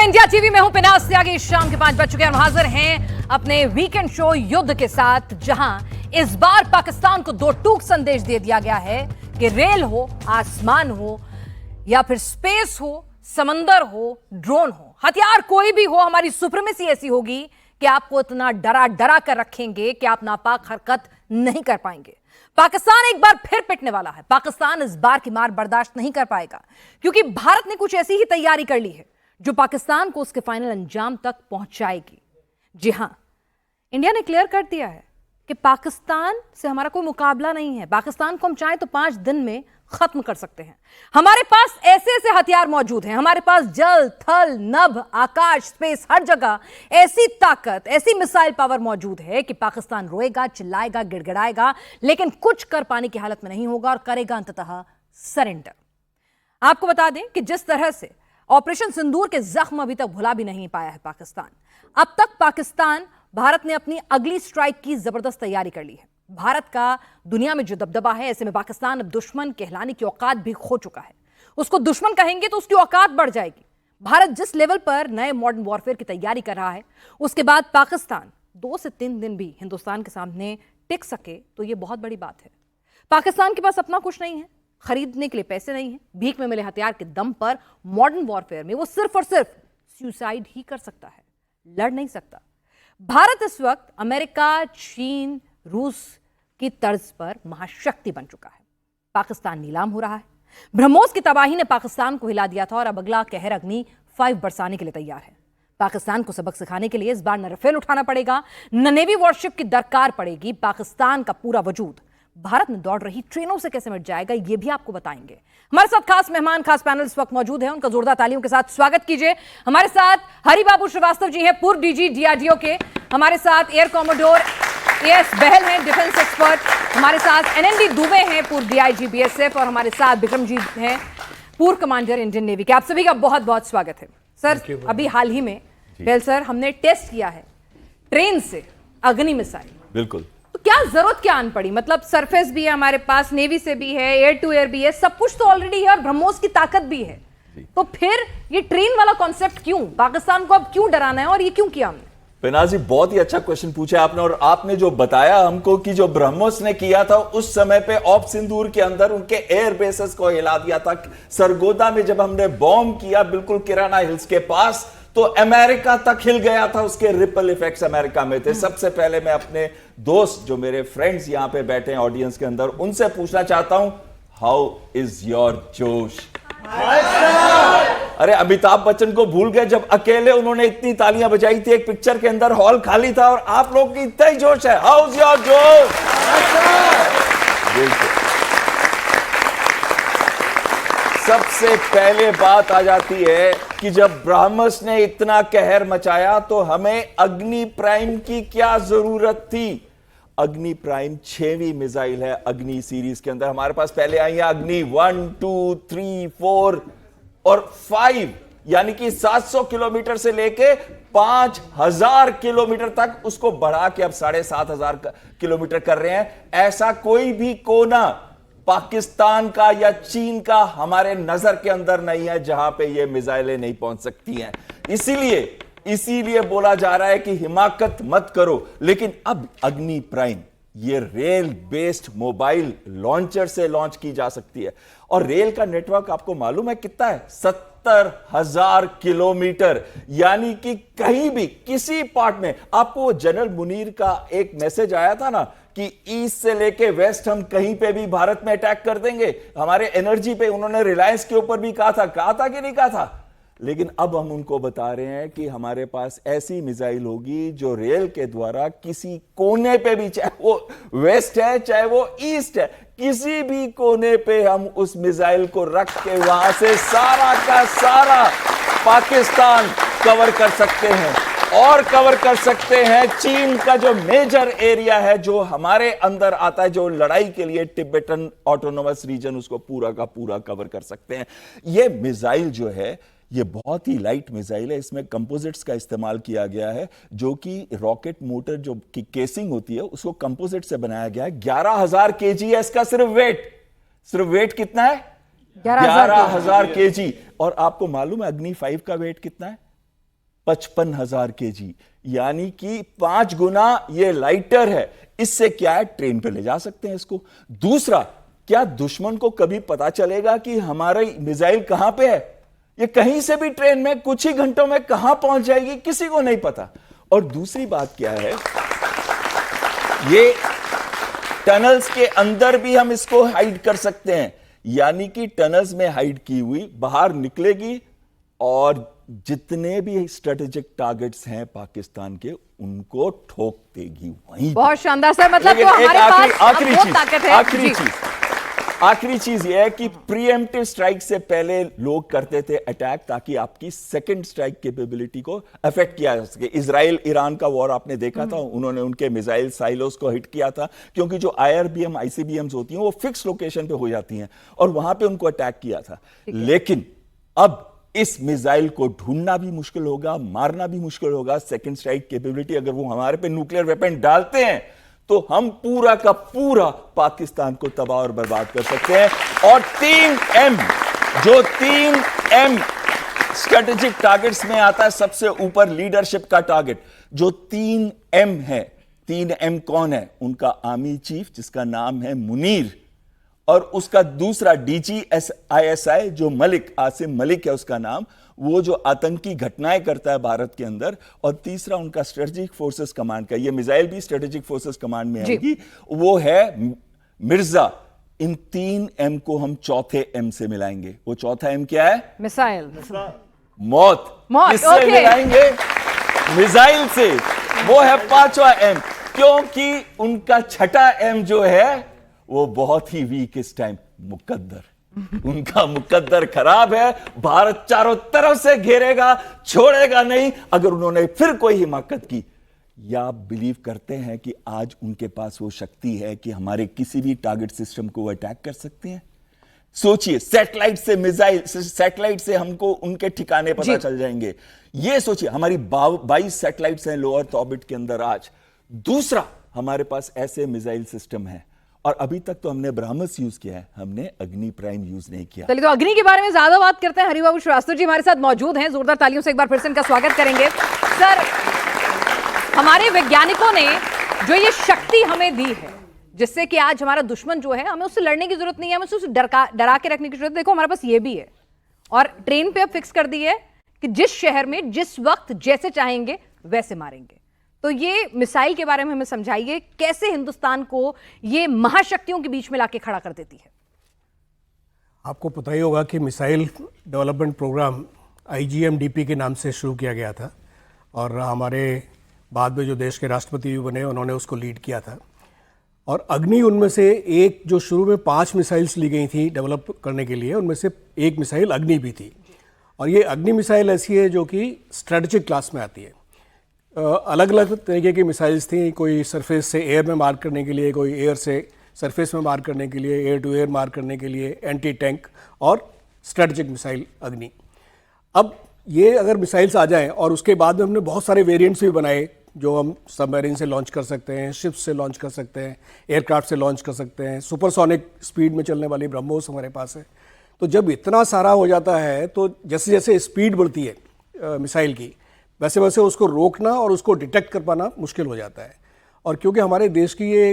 India TV में हूं पिनास त्यागी। शाम के 5 बज चुके हैं। हम हाजिर हैं अपने वीकेंड शो युद्ध के साथ, जहां इस बार पाकिस्तान को दो टूक संदेश दे दिया गया है कि रेल हो, आसमान हो या फिर स्पेस हो, समंदर हो, ड्रोन हो, हथियार कोई भी हो, हमारी सुप्रीमेसी ऐसी होगी कि आपको इतना डरा डरा कर रखेंगे कि आप नापाक हरकत नहीं कर पाएंगे। पाकिस्तान एक बार फिर पिटने वाला है। पाकिस्तान इस बार की मार बर्दाश्त नहीं कर पाएगा, क्योंकि भारत ने कुछ ऐसी ही तैयारी कर ली है जो पाकिस्तान को उसके फाइनल अंजाम तक पहुंचाएगी। जी हां, इंडिया ने क्लियर कर दिया है कि पाकिस्तान से हमारा कोई मुकाबला नहीं है। पाकिस्तान को हम चाहें तो 5 दिन में खत्म कर सकते हैं। हमारे पास ऐसे ऐसे हथियार मौजूद हैं। हमारे पास जल, थल, नभ, आकाश, स्पेस, हर जगह ऐसी ताकत, ऐसी मिसाइल पावर मौजूद है कि पाकिस्तान रोएगा, चिल्लाएगा, गिड़गिड़ाएगा, लेकिन कुछ कर पाने की हालत में नहीं होगा और करेगा अंततः सरेंडर। आपको बता दें कि जिस तरह से ऑपरेशन सिंदूर के जख्म अभी तक भुला भी नहीं पाया है पाकिस्तान, अब तक पाकिस्तान, भारत ने अपनी अगली स्ट्राइक की जबरदस्त तैयारी कर ली है। भारत का दुनिया में जो दबदबा है, ऐसे में पाकिस्तान अब दुश्मन कहलाने की औकात भी खो चुका है। उसको दुश्मन कहेंगे तो उसकी औकात बढ़ जाएगी। भारत जिस लेवल पर नए मॉडर्न वॉरफेयर की तैयारी कर रहा है, उसके बाद पाकिस्तान 2 से 3 दिन भी हिंदुस्तान के सामने टिक सके तो यह बहुत बड़ी बात है। पाकिस्तान के पास अपना कुछ नहीं है, खरीदने के लिए पैसे नहीं है। भीख में मिले हथियार के दम पर मॉडर्न वॉरफेयर में वो सिर्फ और सिर्फ सुसाइड ही कर सकता है, लड़ नहीं सकता। भारत इस वक्त अमेरिका, चीन, रूस की तर्ज पर महाशक्ति बन चुका है। पाकिस्तान नीलाम हो रहा है। ब्रह्मोस की तबाही ने पाकिस्तान को हिला दिया था और अब अगला कहर अग्नि 5 बरसाने के लिए तैयार है। पाकिस्तान को सबक सिखाने के लिए इस बार न राफेल उठाना पड़ेगा, न नेवी वॉरशिप की दरकार पड़ेगी। पाकिस्तान का पूरा वजूद भारत में दौड़ रही ट्रेनों से कैसे मिट जाएगा, यह भी आपको बताएंगे। हमारे साथ खास मेहमान, खास पैनल इस वक्त मौजूद है। उनका जोरदार तालियों के साथ स्वागत कीजिए। हमारे साथ हरिबाबू श्रीवास्तव जी हैं, पूर्व डीजी डीआरडीओ के। हमारे साथ एयर कॉमोडोर एएस बहल हैं, डिफेंस एक्सपर्ट। हमारे साथ एनएनडी दुबे हैं, पूर्व डीआईजी बीएसएफ। और हमारे साथ बिक्रमजीत हैं, पूर्व कमांडर इंडियन नेवी के। आप सभी का बहुत बहुत स्वागत है। सर, अभी हाल ही में बहल सर, हमने टेस्ट किया है ट्रेन से अग्नि मिसाइल। बिल्कुल। तो क्या जरूरत क्या आन पड़ी? मतलब सरफेस भी है हमारे पास, नेवी से भी है, एयर टू एयर भी है, सब कुछ तो ऑलरेडी है और ब्रह्मोस की ताकत भी है। तो फिर ये ट्रेन वाला कॉन्सेप्ट क्यों? पाकिस्तान को अब क्यों डराना है और ये क्यों किया हमने? पिनाजी, बहुत ही अच्छा क्वेश्चन पूछा आपने। और आपने जो बताया हमको कि जो ब्रह्मोस ने किया था उस समय पे ऑप सिंदूर के अंदर उनके एयर बेसेस को हिला दिया था। सरगोदा में जब हमने बॉम्ब किया बिल्कुल किराना हिल्स के पास, तो अमेरिका तक हिल गया था। उसके रिपल इफेक्ट्स अमेरिका में थे। सबसे पहले मैं अपने दोस्त, जो मेरे फ्रेंड्स यहां पे बैठे हैं ऑडियंस के अंदर, उनसे पूछना चाहता हूं, हाउ इज योर जोश? अरे, अमिताभ बच्चन को भूल गए जब अकेले उन्होंने इतनी तालियां बजाई थी एक पिक्चर के अंदर, हॉल खाली था, और आप लोग की इतना ही जोश है। हाउ इज योर जोश? सबसे पहले बात आ जाती है कि जब ब्रह्मोस ने इतना कहर मचाया तो हमें अग्नि प्राइम की क्या जरूरत थी? अग्नि प्राइम 6वीं मिसाइल है अग्नि सीरीज के अंदर। हमारे पास पहले आई है अग्नि 1, 2, 3, 4 और 5, यानी कि 700 किलोमीटर से लेके 5000 किलोमीटर तक उसको बढ़ा के अब 7500 किलोमीटर कर रहे हैं। ऐसा कोई भी कोना पाकिस्तान का या चीन का हमारे नजर के अंदर नहीं है जहां पे ये मिसाइलें नहीं पहुंच सकती हैं। इसीलिए बोला जा रहा है कि हिमाकत मत करो। लेकिन अब अग्नि प्राइम ये रेल बेस्ड मोबाइल लॉन्चर से लॉन्च की जा सकती है। और रेल का नेटवर्क आपको मालूम है कितना है? 70,000 किलोमीटर, यानी कि कहीं भी किसी पार्ट में। आपको जनरल मुनीर का एक मैसेज आया था ना कि ईस्ट से लेके वेस्ट हम कहीं पे भी भारत में अटैक कर देंगे, हमारे एनर्जी पे। उन्होंने रिलायंस के ऊपर भी कहा था कि नहीं कहा था? लेकिन अब हम उनको बता रहे हैं कि हमारे पास ऐसी मिसाइल होगी जो रेल के द्वारा किसी कोने पे भी, चाहे वो वेस्ट है चाहे वो ईस्ट है, किसी भी कोने पे हम उस मिसाइल को रख के वहां से सारा का सारा पाकिस्तान कवर कर सकते हैं। और कवर कर सकते हैं चीन का जो मेजर एरिया है जो हमारे अंदर आता है, जो लड़ाई के लिए तिब्बतन ऑटोनोमस रीजन, उसको पूरा का पूरा कवर कर सकते हैं। यह मिसाइल जो है ये बहुत ही लाइट मिसाइल है। इसमें कंपोजिट्स का इस्तेमाल किया गया है, जो कि रॉकेट मोटर जो की केसिंग होती है उसको कंपोजिट से बनाया गया है। 11,000 केजी है इसका सिर्फ वेट कितना है? 11,000 केजी। और आपको मालूम है अग्नि 5 का वेट कितना है? 55,000 केजी, यानी कि 5 गुना ये लाइटर है। इससे क्या है, ट्रेन पे ले जा सकते हैं इसको। दूसरा, क्या दुश्मन को कभी पता चलेगा कि हमारी मिसाइल कहां पे है? ये कहीं से भी ट्रेन में कुछ ही घंटों में कहां पहुंच जाएगी, किसी को नहीं पता। और दूसरी बात क्या है, ये टनल्स के अंदर भी हम इसको हाइड कर सकते हैं, यानी कि टनल्स में हाइड की हुई बाहर निकलेगी और जितने भी स्ट्रेटेजिक टारगेट्स हैं पाकिस्तान के, उनको ठोक देगी वहीं। बहुत शानदार सर, मतलब तो हमारे पास अब बहुत ताकत है। आखिरी चीज यह है कि प्रीएम्प्टिव स्ट्राइक से पहले लोग करते थे अटैक, ताकि आपकी सेकंड स्ट्राइक कैपेबिलिटी को अफेक्ट किया जा सके। इजराइल ईरान का वॉर आपने देखा था, उन्होंने उनके मिसाइल साइलोस को हिट किया था, क्योंकि जो आईआरबीएम आईसीबीएम्स होती हैं वो फिक्स लोकेशन पे हो जाती हैं, और वहां पे उनको अटैक किया था। लेकिन अब इस मिसाइल को ढूंढना भी मुश्किल होगा, मारना भी मुश्किल होगा। सेकंड स्ट्राइक कैपेबिलिटी, अगर वो हमारे पे न्यूक्लियर वेपन डालते हैं तो हम पूरा का पूरा पाकिस्तान को तबाह और बर्बाद कर सकते हैं। और 3M, जो 3M स्ट्रेटेजिक टारगेट्स में आता है, सबसे ऊपर लीडरशिप का टारगेट, जो 3M है। 3M कौन है? उनका आर्मी चीफ, जिसका नाम है मुनीर, और उसका दूसरा DGSISI, जो मलिक, आसिम मलिक है उसका नाम, वो जो आतंकी घटनाएं करता है भारत के अंदर। और तीसरा उनका स्ट्रेटेजिक फोर्सेस कमांड का, ये मिसाइल भी स्ट्रेटेजिक फोर्सेस कमांड में आएगी, वो है मिर्जा। इन 3M को हम चौथे M से मिलाएंगे। वो चौथा M क्या है? मिसाइल, मौत। किससे मिलाएंगे? मिसाइल से। वो है 5वां M, क्योंकि उनका छठा M जो है वो बहुत ही वीक इस टाइम, मुकद्दर। उनका मुकद्दर खराब है, भारत चारों तरफ से घेरेगा, छोड़ेगा नहीं अगर उन्होंने फिर कोई हिमाकत की। या आप बिलीव करते हैं कि आज उनके पास वो शक्ति है कि हमारे किसी भी टारगेट सिस्टम को वो अटैक कर सकते हैं? सोचिए, सैटेलाइट से मिसाइल, सैटेलाइट से हमको उनके ठिकाने पता चल जाएंगे। ये सोचिए, हमारी 22 सैटेलाइट्स हैं लो अर्थ ऑर्बिट के अंदर आज। दूसरा, हमारे पास ऐसे मिसाइल सिस्टम है, और अभी तक तो हमने ब्रह्मोस यूज किया है, हमने अग्नि प्राइम यूज नहीं किया। चलिए, तो अग्नि के बारे में ज्यादा बात करते हैं। हरिबाबू श्रीवास्तव जी हमारे साथ मौजूद हैं, जोरदार तालियों से एक बार फिर से इनका स्वागत करेंगे। सर, हमारे वैज्ञानिकों ने जो ये शक्ति हमें दी है, जिससे कि आज हमारा दुश्मन जो है, हमें उससे लड़ने की जरूरत नहीं है, हमें उससे डरा के रखने की जरूरत है। देखो, हमारे पास ये भी है, और ट्रेन पे अब फिक्स कर दी है कि जिस शहर में जिस वक्त जैसे चाहेंगे वैसे मारेंगे। तो ये मिसाइल के बारे में हमें समझाइए, कैसे हिंदुस्तान को ये महाशक्तियों के बीच में लाके खड़ा कर देती है? आपको पता ही होगा कि मिसाइल डेवलपमेंट प्रोग्राम IGM-DP के नाम से शुरू किया गया था, और हमारे बाद में जो देश के राष्ट्रपति भी बने, उन्होंने उसको लीड किया था। और अग्नि उनमें से एक, जो शुरू में 5 मिसाइल्स ली गई थी डेवलप करने के लिए, उनमें से एक मिसाइल अग्नि भी थी। और ये अग्नि मिसाइल ऐसी है जो कि स्ट्रेटेजिक क्लास में आती है। अलग अलग तरीके की मिसाइल्स थी, कोई सरफेस से एयर में मार करने के लिए, कोई एयर से सरफेस में मार करने के लिए, एयर टू एयर मार करने के लिए, एंटी टैंक और स्ट्रेटेजिक मिसाइल अग्नि। अब ये अगर मिसाइल्स आ जाएं, और उसके बाद में हमने बहुत सारे वेरिएंट्स भी बनाए, जो हम सबमरीन से लॉन्च कर सकते हैं, शिप्स से लॉन्च कर सकते हैं, एयरक्राफ्ट से लॉन्च कर सकते हैं, सुपरसोनिक स्पीड में चलने वाली ब्रह्मोस हमारे पास है। तो जब इतना सारा हो जाता है, तो जैसे जैसे स्पीड बढ़ती है मिसाइल की, वैसे वैसे उसको रोकना और उसको डिटेक्ट कर पाना मुश्किल हो जाता है। और क्योंकि हमारे देश की ये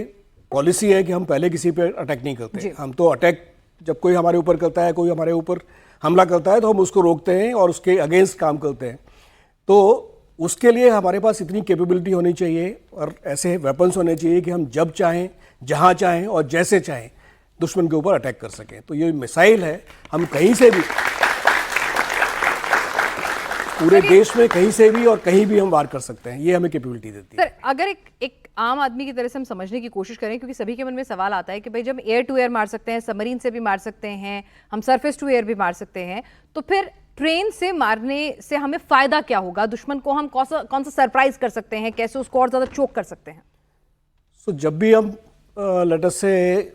पॉलिसी है कि हम पहले किसी पे अटैक नहीं करते, हम तो अटैक, जब कोई हमारे ऊपर करता है, कोई हमारे ऊपर हमला करता है, तो हम उसको रोकते हैं और उसके अगेंस्ट काम करते हैं। तो उसके लिए हमारे पास इतनी कैपेबिलिटी होनी चाहिए और ऐसे वेपन्स होने चाहिए कि हम जब चाहें, जहां चाहें और जैसे चाहें दुश्मन के ऊपर अटैक कर सकें। तो ये मिसाइल है, हम कहीं से भी, पूरे देश में कहीं से भी और कहीं भी हम वार कर सकते हैं, ये हमें कैपेबिलिटी देती है। सर, अगर एक आम आदमी की तरह से हम समझने की कोशिश करें, क्योंकि सभी के मन में सवाल आता है कि भाई जब एयर टू एयर मार सकते हैं, सबमरीन से भी मार सकते हैं, हम सरफेस टू एयर भी मार सकते हैं, तो फिर ट्रेन से मारने से हमें फायदा क्या होगा? दुश्मन को हम कौन सा सरप्राइज कर सकते हैं, कैसे उसको और ज्यादा चोक कर सकते हैं? जब भी हम लेट अस से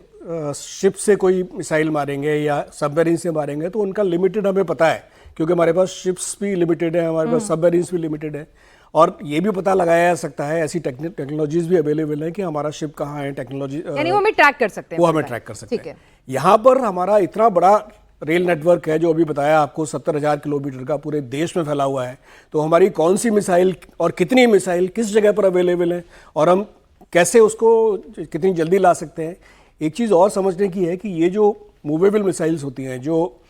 शिप से कोई मिसाइल मारेंगे या सबमरीन से मारेंगे, तो उनका लिमिटेड हमें पता है, क्योंकि हमारे पास शिप्स भी लिमिटेड है, हमारे पास सबमरीन्स भी लिमिटेड है। और ये भी पता लगाया जा सकता है, ऐसी टेक्नोलॉजीज भी अवेलेबल है कि हमारा शिप कहाँ है, टेक्नोलॉजी, यानी वो हमें ट्रैक कर सकते हैं, वो हमें ट्रैक कर सकते हैं। यहाँ पर हमारा इतना बड़ा रेल नेटवर्क है जो अभी बताया आपको 70,000 किलोमीटर का पूरे देश में फैला हुआ है, तो हमारी कौन सी मिसाइल और कितनी मिसाइल किस जगह पर अवेलेबल है और हम कैसे उसको कितनी जल्दी ला सकते हैं। एक चीज़ और समझने की है कि ये जो मूवेबल मिसाइल्स होती हैं, जो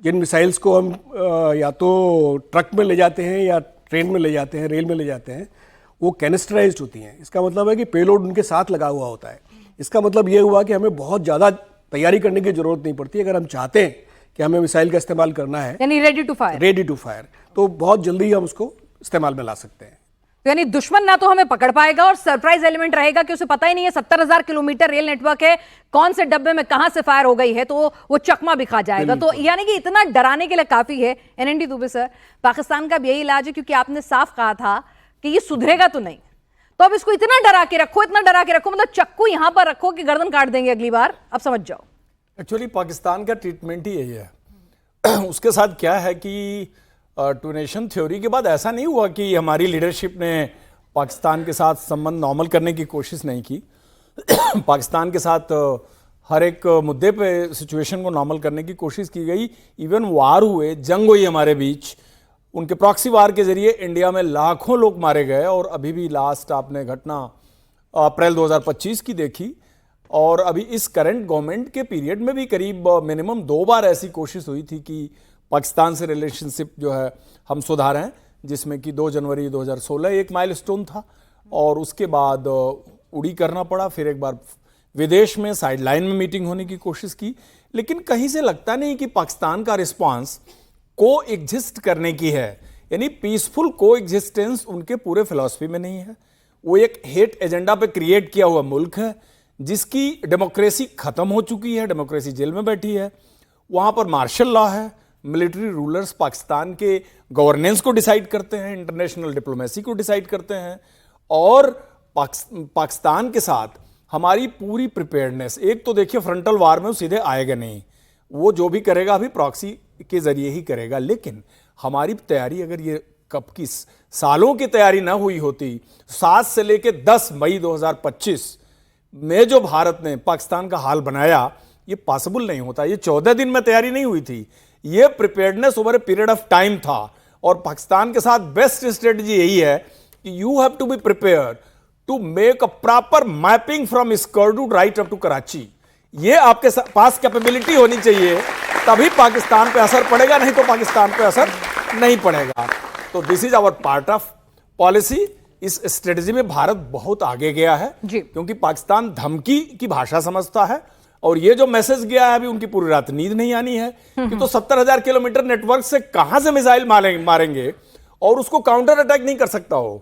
जिन मिसाइल्स को हम या तो ट्रक में ले जाते हैं या ट्रेन में ले जाते हैं, रेल में ले जाते हैं, वो कैनिस्टराइज्ड होती हैं। इसका मतलब है कि पेलोड उनके साथ लगा हुआ होता है। इसका मतलब ये हुआ कि हमें बहुत ज़्यादा तैयारी करने की जरूरत नहीं पड़ती। अगर हम चाहते हैं कि हमें मिसाइल का इस्तेमाल करना है, यानी रेडी टू फायर, तो बहुत जल्दी हम उसको इस्तेमाल में ला सकते हैं। तो यानी दुश्मन ना तो हमें पकड़ पाएगा और सरप्राइज एलिमेंट रहेगा कि उसे पता ही नहीं है 70,000 किलोमीटर रेल नेटवर्क है, कौन से डब्बे में कहां से फायर हो गई है, तो वो चकमा भी खा जाएगा। तो यानी कि इतना डराने के लिए काफी है। एनएनडी दुबे सर, पाकिस्तान का भी यही इलाज है, क्योंकि आपने साफ कहा था कि ये सुधरेगा तो नहीं, तो अब इसको इतना डरा के रखो, इतना डरा के रखो, मतलब चक्कू यहां पर रखो कि गर्दन काट देंगे अगली बार। अब समझ जाओ। एक्चुअली पाकिस्तान का ट्रीटमेंट ही यही है। उसके साथ क्या है कि टू नेशन थ्योरी के बाद ऐसा नहीं हुआ कि हमारी लीडरशिप ने पाकिस्तान के साथ संबंध नॉर्मल करने की कोशिश नहीं की। पाकिस्तान के साथ हर एक मुद्दे पे सिचुएशन को नॉर्मल करने की कोशिश की गई। इवन वार हुए, जंग हुई हमारे बीच, उनके प्रॉक्सी वार के जरिए इंडिया में लाखों लोग मारे गए। और अभी भी लास्ट आपने घटना अप्रैल 2025 की देखी, और अभी इस करंट गवर्नमेंट के पीरियड में भी करीब मिनिमम 2 बार ऐसी कोशिश हुई थी कि पाकिस्तान से रिलेशनशिप जो है हम सुधारें, जिसमें कि 2 जनवरी 2016 एक माइलस्टोन था, और उसके बाद उड़ी करना पड़ा। फिर एक बार विदेश में साइडलाइन में मीटिंग होने की कोशिश की, लेकिन कहीं से लगता नहीं कि पाकिस्तान का रिस्पांस को एग्जिस्ट करने की है। यानी पीसफुल को एग्जिस्टेंस उनके पूरे फिलॉसफी में नहीं है। वो एक हेट एजेंडा पे क्रिएट किया हुआ मुल्क है, जिसकी डेमोक्रेसी खत्म हो चुकी है, डेमोक्रेसी जेल में बैठी है। वहां पर मार्शल लॉ है, मिलिट्री रूलर्स पाकिस्तान के गवर्नेंस को डिसाइड करते हैं, इंटरनेशनल डिप्लोमेसी को डिसाइड करते हैं, और पाकिस्तान के साथ हमारी पूरी प्रिपेयर्डनेस। एक तो देखिए फ्रंटल वार में वो सीधे आएगा नहीं, वो जो भी करेगा अभी प्रॉक्सी के जरिए ही करेगा। लेकिन हमारी तैयारी, अगर ये कब की सालों की तैयारी ना हुई होती, 7 से लेकर 10 मई 2025 में जो भारत ने पाकिस्तान का हाल बनाया, ये पॉसिबल नहीं होता। ये 14 दिन में तैयारी नहीं हुई थी, ये preparedness over a period of time था। और पाकिस्तान के साथ बेस्ट स्ट्रेटजी यही है कि you have to be prepare to make a proper mapping from Skardu right up to Karachi. ये आपके पास कैपेबिलिटी होनी चाहिए, तभी पाकिस्तान पे असर पड़ेगा, नहीं तो पाकिस्तान पे असर नहीं पड़ेगा। तो this is our part of policy. इस स्ट्रेटजी में भारत बहुत आगे गया है, क्योंकि पाकिस्तान धमकी की भाषा समझता है। और ये जो मैसेज गया है, अभी उनकी पूरी रात नींद नहीं आनी है कि तो 70,000 किलोमीटर नेटवर्क से कहां से मिसाइल मारेंगे, और उसको काउंटर अटैक नहीं कर सकता हो,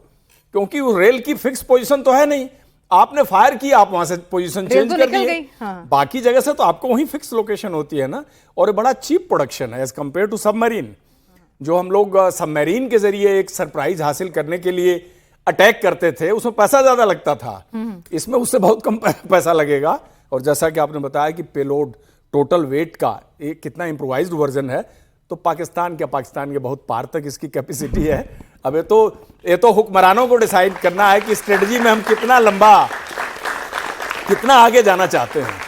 क्योंकि वो रेल की फिक्स पोजीशन तो है नहीं। आपने फायर किया, आप वहां से पोजीशन चेंज कर दिए, बाकी जगह से तो आपको वहीं फिक्स लोकेशन होती है ना। और ये बड़ा चीप प्रोडक्शन है एज कंपेयर टू सबमरीन। जो हम लोग सबमरीन के जरिए एक सरप्राइज हासिल करने के लिए अटैक करते थे, उसमें पैसा ज्यादा लगता था, इसमें उससे बहुत कम पैसा लगेगा। और जैसा कि आपने बताया कि पेलोड टोटल वेट का एक कितना इंप्रोवाइज्ड वर्जन है, तो पाकिस्तान के बहुत पार तक इसकी कैपेसिटी है। अब ये तो हुक्मरानों को डिसाइड करना है कि स्ट्रेटजी में हम कितना लंबा, कितना आगे जाना चाहते हैं।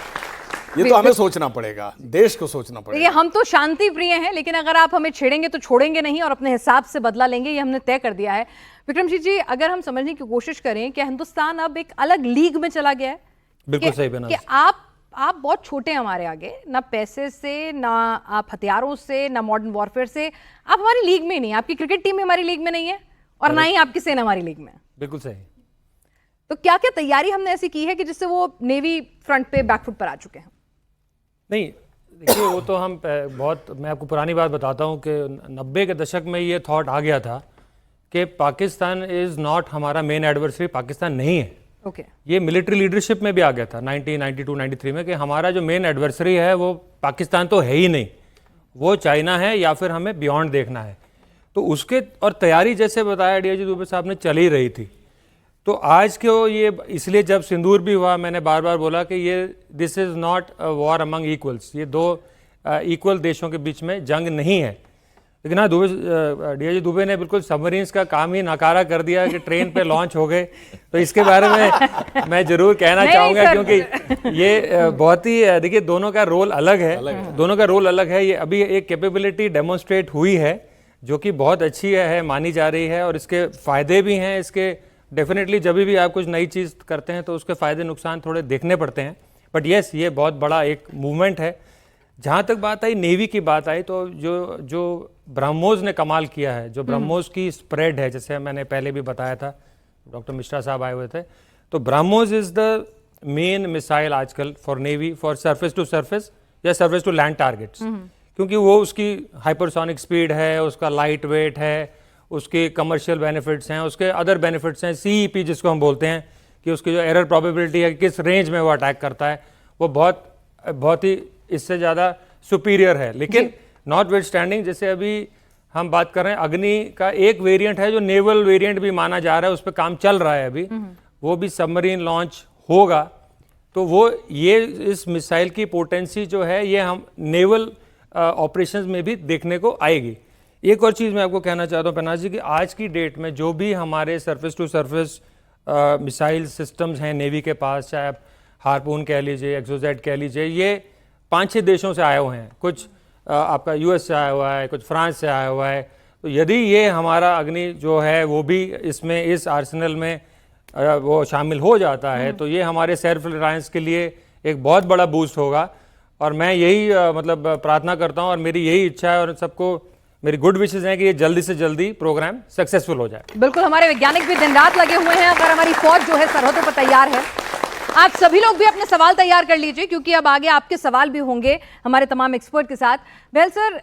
ये तो हमें सोचना पड़ेगा, देश को सोचना पड़ेगा। हम तो शांति प्रिय हैं, लेकिन अगर आप हमें छेड़ेंगे तो छोड़ेंगे नहीं, और अपने हिसाब से बदला लेंगे, ये हमने तय कर दिया है। विक्रमजीत जी, अगर हम समझने की कोशिश करें कि हिंदुस्तान अब एक अलग लीग में चला गया है, बिल्कुल सही बना कि आप बहुत छोटे हैं हमारे आगे, ना पैसे से, ना आप हथियारों से, ना मॉडर्न वॉरफेयर से, आप हमारी लीग में नहीं, आपकी क्रिकेट टीम हमारी लीग में नहीं है, और ना ही आपकी सेना हमारी लीग में। बिल्कुल सही। तो क्या क्या तैयारी हमने ऐसी की है कि जिससे वो नेवी फ्रंट पे बैकफुट पर आ चुके हैं? नहीं, देखिए वो तो हम बहुत, मैं आपको पुरानी बात बताता हूँ कि 90 के दशक में ये थॉट आ गया था कि पाकिस्तान इज़ नॉट हमारा मेन एडवर्सरी, पाकिस्तान नहीं है। ये मिलिट्री लीडरशिप में भी आ गया था 1992-93 में कि हमारा जो मेन एडवर्सरी है वो पाकिस्तान तो है ही नहीं, वो चाइना है या फिर हमें बियॉन्ड देखना है। तो उसके और तैयारी जैसे बताया डीआईजी दुबे साहब ने चल ही रही थी। तो आज के ये इसलिए जब सिंदूर भी हुआ, मैंने बार बार बोला कि ये this is not a war among equals, ये 2 इक्वल देशों के बीच में जंग नहीं है। लेकिन हाँ, डीआईजी दुबे ने बिल्कुल सबमरीन्स का काम ही नकारा कर दिया कि ट्रेन पे लॉन्च हो गए। तो इसके बारे में मैं जरूर कहना चाहूँगा, क्योंकि ये बहुत ही देखिए दोनों का रोल अलग है, दोनों का रोल अलग है। ये अभी एक कैपेबिलिटी डेमोन्स्ट्रेट हुई है जो कि बहुत अच्छी है, मानी जा रही है, और इसके फ़ायदे भी हैं। इसके डेफिनेटली जब भी आप कुछ नई चीज़ करते हैं तो उसके फ़ायदे नुकसान थोड़े देखने पड़ते हैं, बट येस ये बहुत बड़ा एक मूवमेंट है। जहाँ तक बात आई नेवी की बात आई, तो जो ब्रह्मोस ने कमाल किया है, जो ब्रह्मोस की स्प्रेड है, जैसे मैंने पहले भी बताया था, डॉक्टर मिश्रा साहब आए हुए थे, तो BrahMos is the main missile आजकल for navy, for surface to surface या सरफेस टू लैंड टारगेट्स, क्योंकि वो उसकी हाइपरसोनिक स्पीड है, उसका लाइट वेट है, उसके कमर्शियल बेनिफिट्स हैं, उसके अदर बेनिफिट्स हैं, CEP जिसको हम बोलते हैं कि उसकी जो एरर प्रोबेबिलिटी है, किस रेंज में वो अटैक करता है, वो बहुत ही इससे ज़्यादा सुपीरियर है। लेकिन नॉट वेट स्टैंडिंग, जैसे अभी हम बात कर रहे हैं, अग्नि का एक वेरिएंट है जो नेवल वेरिएंट भी माना जा रहा है, उस पर काम चल रहा है अभी, वो भी सबमरीन लॉन्च होगा। तो वो ये इस मिसाइल की पोटेंसी जो है ये हम नेवल ऑपरेशंस में भी देखने को आएगी। एक और चीज़ मैं आपको कहना चाहता हूँ पन्ना जी कि आज की डेट में जो भी हमारे surface to surface missile systems हैं नेवी के पास, चाहे आप हार्पून कह लीजिए, एक्सोजेट कह लीजिए, ये 5-6 देशों से आए हुए हैं, कुछ आपका US से आया हुआ है, कुछ फ्रांस से आया हुआ है। तो यदि ये हमारा अग्नि जो है वो भी इसमें इस आर्सेनल में वो शामिल हो जाता है, तो ये हमारे सेल्फ रिलायंस के लिए एक बहुत बड़ा बूस्ट होगा। और मैं यही मतलब प्रार्थना करता हूँ और मेरी यही इच्छा है और सबको मेरी गुड विशेस हैं कि ये जल्दी से जल्दी प्रोग्राम सक्सेसफुल हो जाए। बिल्कुल, हमारे वैज्ञानिक भी दिन रात लगे हुए हैं और हमारी फौज जो है सरहदों पर तैयार है। आप सभी लोग भी अपने सवाल तैयार कर लीजिए, क्योंकि अब आगे आपके सवाल भी होंगे हमारे तमाम एक्सपर्ट के साथ। वेल सर,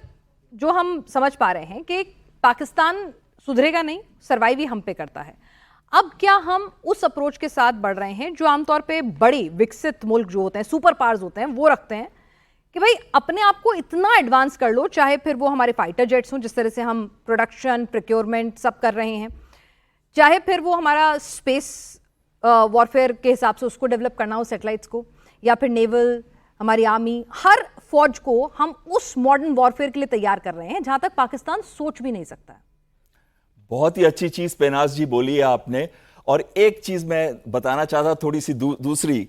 जो हम समझ पा रहे हैं कि पाकिस्तान सुधरेगा नहीं, सर्वाइव ही हम पे करता है। अब क्या हम उस अप्रोच के साथ बढ़ रहे हैं जो आमतौर पे बड़ी विकसित मुल्क जो होते हैं, सुपर पावर्स होते हैं, वो रखते हैं कि भाई अपने आप को इतना एडवांस कर लो, चाहे फिर वो हमारे फाइटर जेट्स हों, जिस तरह से हम प्रोडक्शन, प्रोक्योरमेंट सब कर रहे हैं, चाहे फिर वो हमारा स्पेस वॉरफेयर के हिसाब से उसको डेवलप करना हो, सैटेलाइट्स को, या फिर नेवल, हमारी आर्मी, हर फौज को हम उस मॉडर्न वॉरफेयर के लिए तैयार कर रहे हैं जहां तक पाकिस्तान सोच भी नहीं सकता है। बहुत ही अच्छी चीज पेनाज जी बोली है आपने। और एक चीज मैं बताना चाहता, थोड़ी सी दूसरी,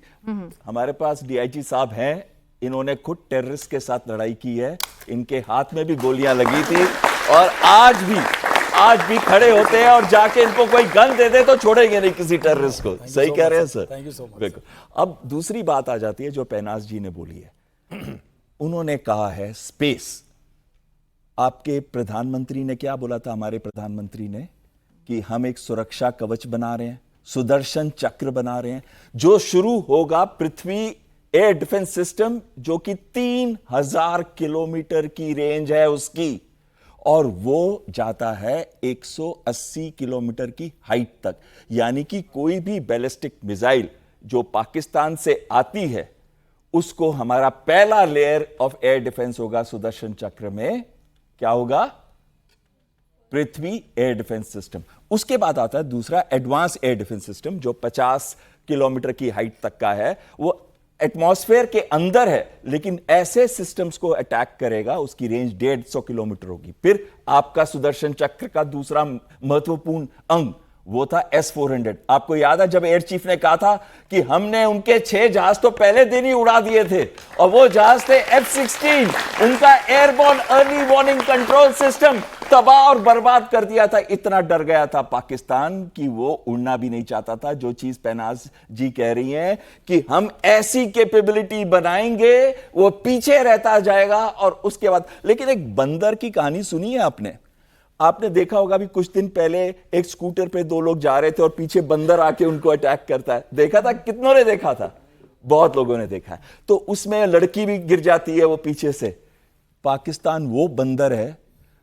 हमारे पास DIG साहब हैं, इन्होंने खुद टेररिस्ट के साथ लड़ाई की है, इनके हाथ में भी गोलियां लगी थी, और आज भी खड़े होते हैं और जाके इनको कोई गन दे दे तो छोड़ेंगे नहीं किसी टेररिस्ट को। सही कह रहे हैं sir? Thank you so much. बिल्कुल। अब दूसरी बात आ जाती है जो पेनाज जी ने बोली है, उन्होंने कहा है स्पेस। आपके प्रधानमंत्री ने क्या बोला था? हमारे प्रधानमंत्री ने कि हम एक सुरक्षा कवच बना रहे हैं, सुदर्शन चक्र बना रहे हैं, जो शुरू होगा पृथ्वी एयर डिफेंस सिस्टम, जो कि 3000 किलोमीटर की रेंज है उसकी, और वो जाता है 180 किलोमीटर की हाइट तक। यानी कि कोई भी बैलिस्टिक मिसाइल जो पाकिस्तान से आती है, उसको हमारा पहला लेयर ऑफ एयर डिफेंस होगा सुदर्शन चक्र में। क्या होगा? पृथ्वी एयर डिफेंस सिस्टम। उसके बाद आता है दूसरा एडवांस एयर डिफेंस सिस्टम, जो 50 किलोमीटर की हाइट तक का है। वो एटमॉस्फेयर के अंदर है, लेकिन ऐसे सिस्टम्स को अटैक करेगा, उसकी रेंज 150 किलोमीटर होगी। फिर आपका सुदर्शन चक्र का दूसरा महत्वपूर्ण अंग वो था S-400। आपको याद है जब एयर चीफ ने कहा था कि हमने उनके 6 जहाज तो पहले दिन ही उड़ा दिए थे, और वो जहाज थे F-16, उनका airborne early warning control system तबाह और बर्बाद कर दिया था। इतना डर गया था पाकिस्तान कि वो उड़ना भी नहीं चाहता था। जो चीज पेनाज जी कह रही हैं कि हम ऐसी कैपेबिलिटी बनाएंगे, वो पीछे रहता जाएगा। और उसके बाद, लेकिन एक बंदर की कहानी सुनी है आपने देखा होगा भी, कुछ दिन पहले एक स्कूटर पे 2 लोग जा रहे थे और पीछे बंदर आके उनको अटैक करता है। देखा था? कितनों ने देखा था? बहुत लोगों ने देखा है। तो उसमें लड़की भी गिर जाती है वो पीछे से। पाकिस्तान वो बंदर है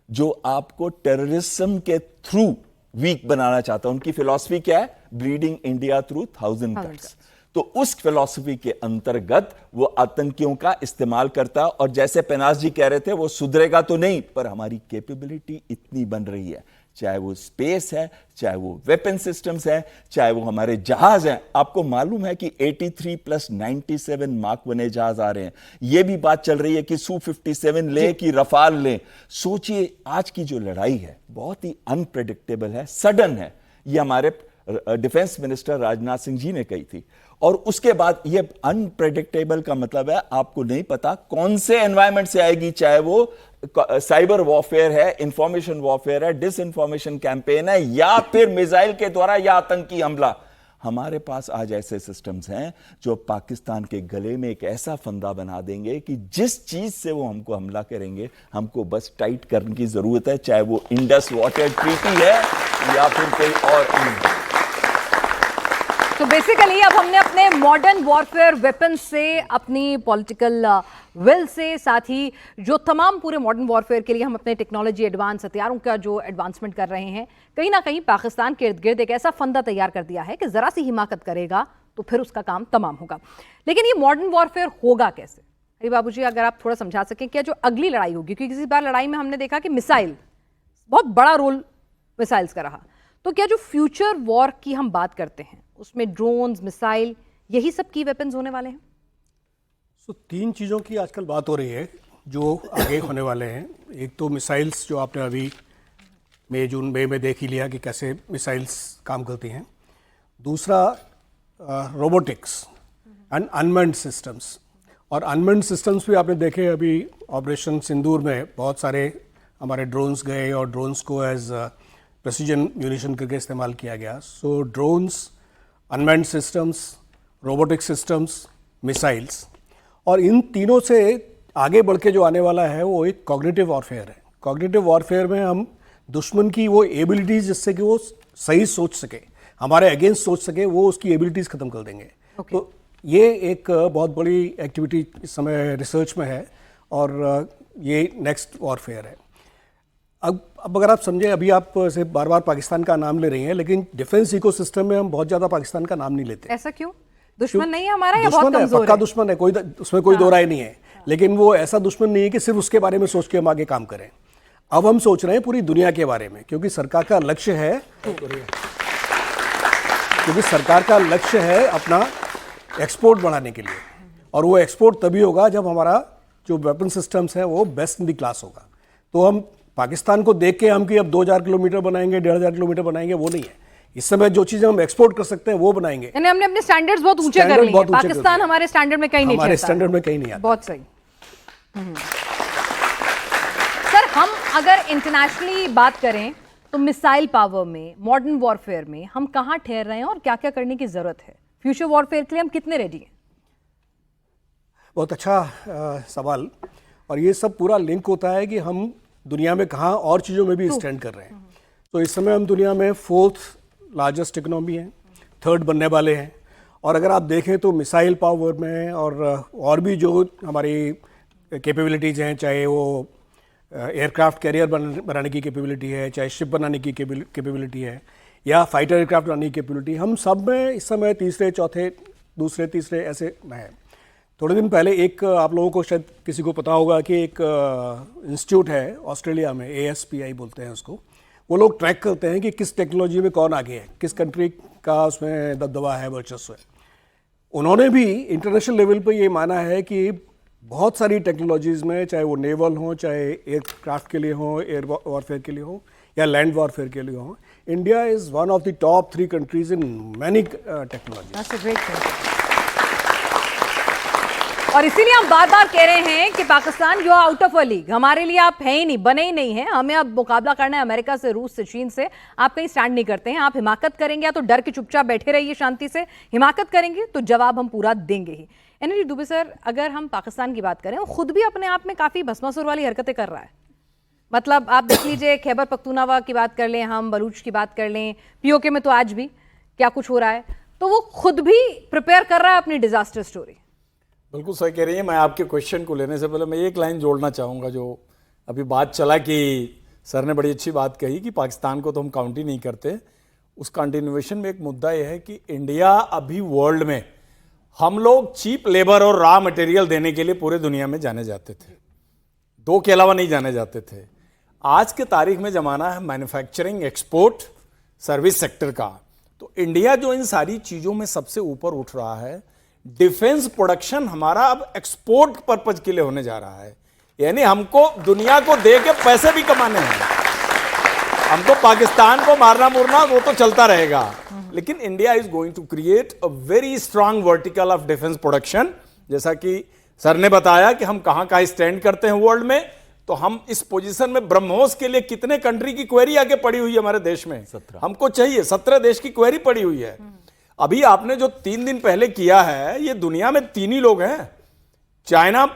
जो आपको टेररिज्म के थ्रू वीक बनाना चाहता है। उनकी फिलॉसफी क्या है? Breeding India through 1000 cuts. तो उस फिलॉसफी के अंतर्गत वो आतंकियों का इस्तेमाल करता है। और जैसे पेनाज जी कह रहे थे, वो सुधरेगा तो नहीं, पर हमारी कैपेबिलिटी इतनी बन रही है, चाहे वो स्पेस है, चाहे वो वेपन सिस्टम्स है, चाहे वो हमारे जहाज हैं। आपको मालूम है कि 83 प्लस 97 मार्क 1 जहाज आ रहे हैं। ये भी बात चल रही है कि Su-57 ले कि रफाल ले। सोचिए, आज की जो लड़ाई है बहुत ही अनप्रेडिक्टेबल है, सडन है। ये हमारे डिफेंस मिनिस्टर राजनाथ सिंह जी ने कही थी। और उसके बाद ये अनप्रेडिक्टेबल का मतलब है आपको नहीं पता कौन से एनवायरनमेंट से आएगी, चाहे वो साइबर वॉरफेयर है, इंफॉर्मेशन वॉरफेयर है, डिसइंफॉर्मेशन कैंपेन है, या फिर मिसाइल के द्वारा या आतंकी हमला। हमारे पास आज ऐसे सिस्टम्स हैं जो पाकिस्तान के गले में एक ऐसा फंदा बना देंगे कि जिस चीज से वो हमको हमला करेंगे, हमको बस टाइट करने की जरूरत है, चाहे वो इंडस वाटर ट्रीटी है या फिर कोई और। तो बेसिकली अब हमने अपने मॉडर्न वॉरफेयर वेपन से, अपनी पॉलिटिकल विल से, साथ ही जो तमाम पूरे मॉडर्न वॉरफेयर के लिए हम अपने टेक्नोलॉजी एडवांस हथियारों का जो एडवांसमेंट कर रहे हैं, कहीं ना कहीं पाकिस्तान के इर्द गिर्द एक ऐसा फंदा तैयार कर दिया है कि जरा सी हिमाकत करेगा तो फिर उसका काम तमाम होगा। लेकिन ये मॉडर्न वॉरफेयर होगा कैसे? अरे बाबू जी, अगर आप थोड़ा समझा सकें, क्या जो अगली लड़ाई होगी, क्योंकि इस बार लड़ाई में हमने देखा कि मिसाइल बहुत बड़ा रोल मिसाइल्स का रहा, तो क्या जो फ्यूचर वॉर की हम बात करते हैं उसमें ड्रोन्स, मिसाइल, यही सब की वेपन्स होने वाले हैं? तो 3 चीज़ों की आजकल बात हो रही है जो आगे होने वाले हैं। एक तो मिसाइल्स, जो आपने अभी मई में देख ही लिया कि कैसे मिसाइल्स काम करती हैं। दूसरा रोबोटिक्स एंड अनमैन्ड सिस्टम्स। और अनमैन्ड सिस्टम्स भी आपने देखे, अभी ऑपरेशन सिंदूर में बहुत सारे हमारे ड्रोन्स गए और ड्रोन्स को एज प्रेसिजन म्यूनिशन करके इस्तेमाल किया गया। So drones, unmanned systems, robotic systems, missiles, और इन तीनों से आगे बढ़ के जो आने वाला है वो एक कॉग्निटिव वॉरफेयर है। कॉग्निटिव वॉरफेयर में हम दुश्मन की वो एबिलिटीज़ जिससे कि वो सही सोच सके, हमारे अगेंस्ट सोच सके, वो उसकी एबिलिटीज़ ख़त्म कर देंगे। तो ये एक बहुत बड़ी एक्टिविटी इस समय रिसर्च में है और ये नेक्स्ट वॉरफेयर है। अब अगर आप समझे, अभी आप से बार बार पाकिस्तान का नाम ले रही हैं, लेकिन डिफेंस इकोसिस्टम में हम बहुत ज़्यादा पाकिस्तान का नाम नहीं लेते। ऐसा क्यों? दुश्मन नहीं है हमारा या बहुत कमजोर है? पक्का दुश्मन है, कोई उसमें कोई दो राय नहीं है। लेकिन वो ऐसा दुश्मन नहीं है कि सिर्फ उसके बारे में सोच के हम आगे काम करें। अब हम सोच रहे हैं पूरी दुनिया के बारे में, क्योंकि सरकार का लक्ष्य है अपना एक्सपोर्ट बढ़ाने के लिए, और वो एक्सपोर्ट तभी होगा जब हमारा जो वेपन सिस्टम्स है वो बेस्ट इन द क्लास होगा। तो हम पाकिस्तान को देख के हम कि अब 2000 किलोमीटर बनाएंगे, 1500 किलोमीटर बनाएंगे, वो नहीं है। इस समय जो चीजें हम एक्सपोर्ट कर सकते हैं वो बनाएंगे। यानी हमने अपने स्टैंडर्ड्स बहुत ऊंचे कर लिए हैं। पाकिस्तान हमारे स्टैंडर्ड में कहीं नहीं, हमारे स्टैंडर्ड में कहीं नहीं आता। बहुत सही। सर, हम अगर इंटरनेशनली बात करें तो मिसाइल पावर में, मॉडर्न वॉरफेयर में हम कहां ठहर रहे हैं और क्या क्या करने की जरूरत है? फ्यूचर वॉरफेयर के लिए हम कितने रेडी हैं? बहुत अच्छा सवाल। और ये सब पूरा लिंक होता है कि हम दुनिया में कहाँ और चीज़ों में भी स्टैंड कर रहे हैं। तो इस समय हम दुनिया में 4th लार्जेस्ट इकोनॉमी हैं, 3rd बनने वाले हैं। और अगर आप देखें तो मिसाइल पावर में और भी जो हमारी कैपेबिलिटीज़ हैं, चाहे वो एयरक्राफ्ट कैरियर बनाने की कैपेबिलिटी है, चाहे शिप बनाने की कैपेबिलिटी है, या फाइटर एयरक्राफ्ट बनाने की कैपेबिलिटी, हम सब में इस समय दूसरे तीसरे ऐसे में है। थोड़े दिन पहले एक, आप लोगों को शायद किसी को पता होगा कि एक इंस्टीट्यूट है ऑस्ट्रेलिया में, ASPI बोलते हैं उसको। वो लोग ट्रैक करते हैं कि किस टेक्नोलॉजी में कौन आगे है, किस कंट्री का उसमें दबदबा है, वर्चस्व है। उन्होंने भी इंटरनेशनल लेवल पे ये माना है कि बहुत सारी टेक्नोलॉजीज़ में, चाहे वो नेवल हो, चाहे एयरक्राफ्ट के लिए हो, एयर वॉरफेयर के लिए हो, या लैंड वॉरफेयर के लिए हो, India is one of the top 3 countries in many technology. और इसीलिए हम बार बार कह रहे हैं कि Pakistan, you are out of a league, हमारे लिए आप हैं ही नहीं, बने ही नहीं हैं। हमें अब मुकाबला करना है अमेरिका से, रूस से, चीन से। आप कहीं स्टैंड नहीं करते हैं। आप हिमाकत करेंगे या तो डर के चुपचाप बैठे रहिए शांति से, हिमाकत करेंगे तो जवाब हम पूरा देंगे ही। एनजी दुबे सर, अगर हम पाकिस्तान की बात करें, वो खुद भी अपने आप में काफ़ी भस्मासुर वाली हरकतें कर रहा है। मतलब आप देख लीजिए, खैबर पख्तूनख्वा की बात कर लें, हम बलूच की बात कर लें, POK में तो आज भी क्या कुछ हो रहा है, तो वो खुद भी प्रिपेयर कर रहा है अपनी डिजास्टर स्टोरी। बिल्कुल सही कह रही है। मैं आपके क्वेश्चन को लेने से पहले मैं एक लाइन जोड़ना चाहूँगा। जो अभी बात चला कि सर ने बड़ी अच्छी बात कही कि पाकिस्तान को तो हम काउंट ही नहीं करते, उस कंटिन्यूएशन में एक मुद्दा यह है कि इंडिया अभी वर्ल्ड में, हम लोग चीप लेबर और रॉ मटेरियल देने के लिए पूरे दुनिया में जाने जाते थे, 2 के अलावा नहीं जाने जाते थे। आज के तारीख में जमाना है मैन्युफैक्चरिंग, एक्सपोर्ट, सर्विस सेक्टर का। तो इंडिया जो इन सारी चीजों में सबसे ऊपर उठ रहा है, डिफेंस प्रोडक्शन हमारा अब एक्सपोर्ट पर्पज के लिए होने जा रहा है। यानी हमको दुनिया को दे के पैसे भी कमाने हैं। हमको पाकिस्तान को मारना मुरना वो तो चलता रहेगा, लेकिन India is going to create a very strong vertical of defence production. जैसा कि सर ने बताया कि हम कहां कहां स्टैंड करते हैं वर्ल्ड में, तो हम इस पोजीशन में ब्रह्मोस के लिए कितने कंट्री की क्वेरी आगे पड़ी हुई है हमारे देश में, 17 हमको चाहिए 17 देश की क्वेरी पड़ी हुई है। अभी आपने जो 3 दिन पहले किया है, ये दुनिया में 3 ही लोग हैं, China,